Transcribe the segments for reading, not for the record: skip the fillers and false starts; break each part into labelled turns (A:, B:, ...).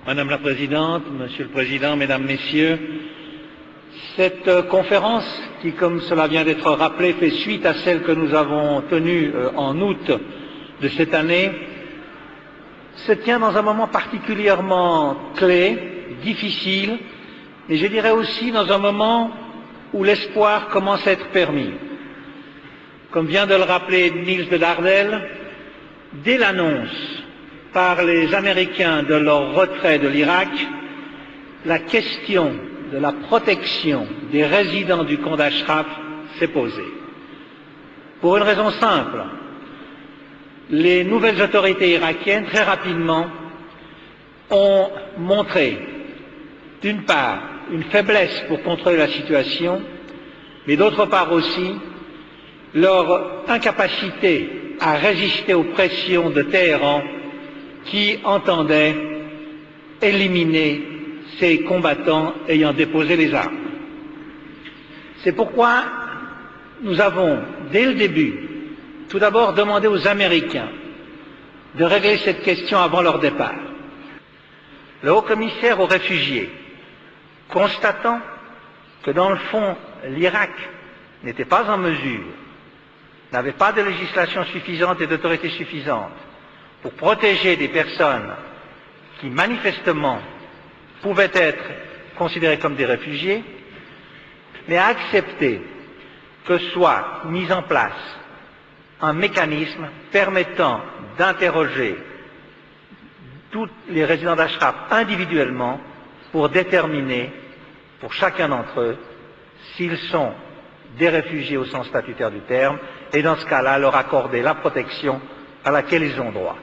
A: Madame la Présidente, Monsieur le Président, Mesdames, Messieurs, cette conférence qui, comme cela vient d'être rappelé, fait suite à celle que nous avons tenue en août de cette année, se tient dans un moment particulièrement clé, difficile, et je dirais aussi dans un moment où l'espoir commence à être permis. Comme vient de le rappeler Niels de Dardel, dès l'annonce par les Américains de leur retrait de l'Irak, la question de la protection des résidents du camp d'Ashraf s'est posée. Pour une raison simple, les nouvelles autorités irakiennes, très rapidement, ont montré, d'une part, une faiblesse pour contrôler la situation, mais d'autre part aussi, leur incapacité à résister aux pressions de Téhéran qui entendait éliminer ces combattants ayant déposé les armes. C'est pourquoi nous avons, dès le début, tout d'abord demandé aux Américains de régler cette question avant leur départ. Le haut-commissaire aux réfugiés, constatant que dans le fond, l'Irak n'était pas en mesure, n'avait pas de législation suffisante et d'autorité suffisante pour protéger des personnes qui manifestement pouvaient être considérées comme des réfugiés, mais a accepté que soit mis en place un mécanisme permettant d'interroger tous les résidents d'Ashraf individuellement pour déterminer, pour chacun d'entre eux, s'ils sont des réfugiés au sens statutaire du terme, et dans ce cas-là, leur accorder la protection à laquelle ils ont droit.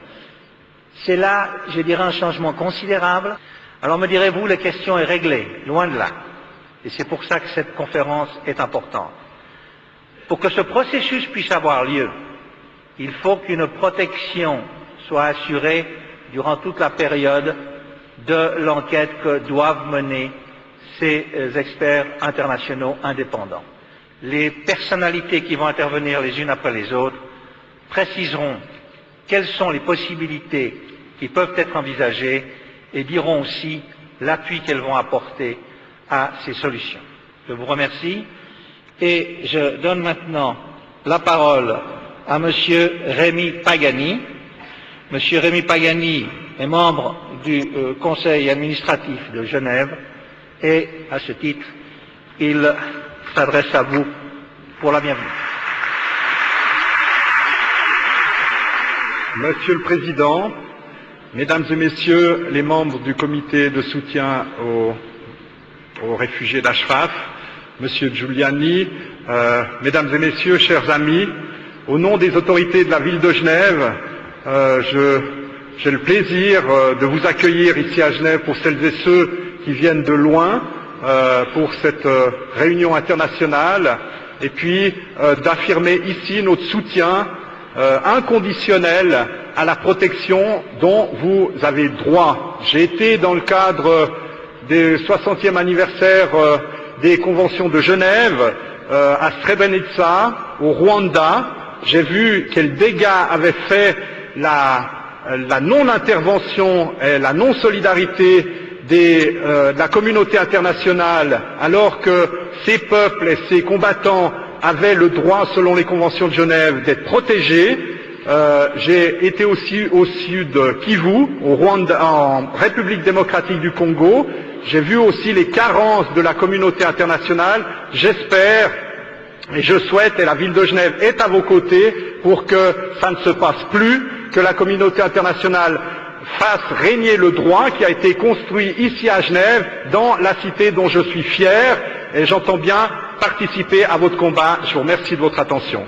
A: C'est là, je dirais, un changement considérable. Alors me direz-vous, la question est réglée, loin de là. Et c'est pour ça que cette conférence est importante. Pour que ce processus puisse avoir lieu, il faut qu'une protection soit assurée durant toute la période de l'enquête que doivent mener ces experts internationaux indépendants. Les personnalités qui vont intervenir les unes après les autres préciseront quelles sont les possibilités qui peuvent être envisagées et diront aussi l'appui qu'elles vont apporter à ces solutions. Je vous remercie et je donne maintenant la parole à Monsieur Rémi Pagani. Monsieur Rémi Pagani est membre du Conseil administratif de Genève et, à ce titre, il s'adresse à vous pour la bienvenue.
B: Monsieur le Président, Mesdames et Messieurs les membres du comité de soutien aux réfugiés d'Ashraf, Monsieur Giuliani, Mesdames et Messieurs, chers amis, au nom des autorités de la ville de Genève, j'ai le plaisir de vous accueillir ici à Genève pour celles et ceux qui viennent de loin pour cette réunion internationale et puis d'affirmer ici notre soutien inconditionnel à la protection dont vous avez droit. J'ai été dans le cadre des 60e anniversaire des conventions de Genève à Srebrenica, au Rwanda. J'ai vu quels dégâts avait fait la non-intervention et la non-solidarité de la communauté internationale, alors que ces peuples et ces combattants avaient le droit, selon les conventions de Genève, d'être protégés. J'ai été aussi au sud Kivu, au Rwanda, en République démocratique du Congo. J'ai vu aussi les carences de la communauté internationale. J'espère et je souhaite, et la ville de Genève est à vos côtés, pour que ça ne se passe plus, que la communauté internationale fasse régner le droit qui a été construit ici à Genève, dans la cité dont je suis fier, et j'entends bien participer à votre combat. Je vous remercie de votre attention.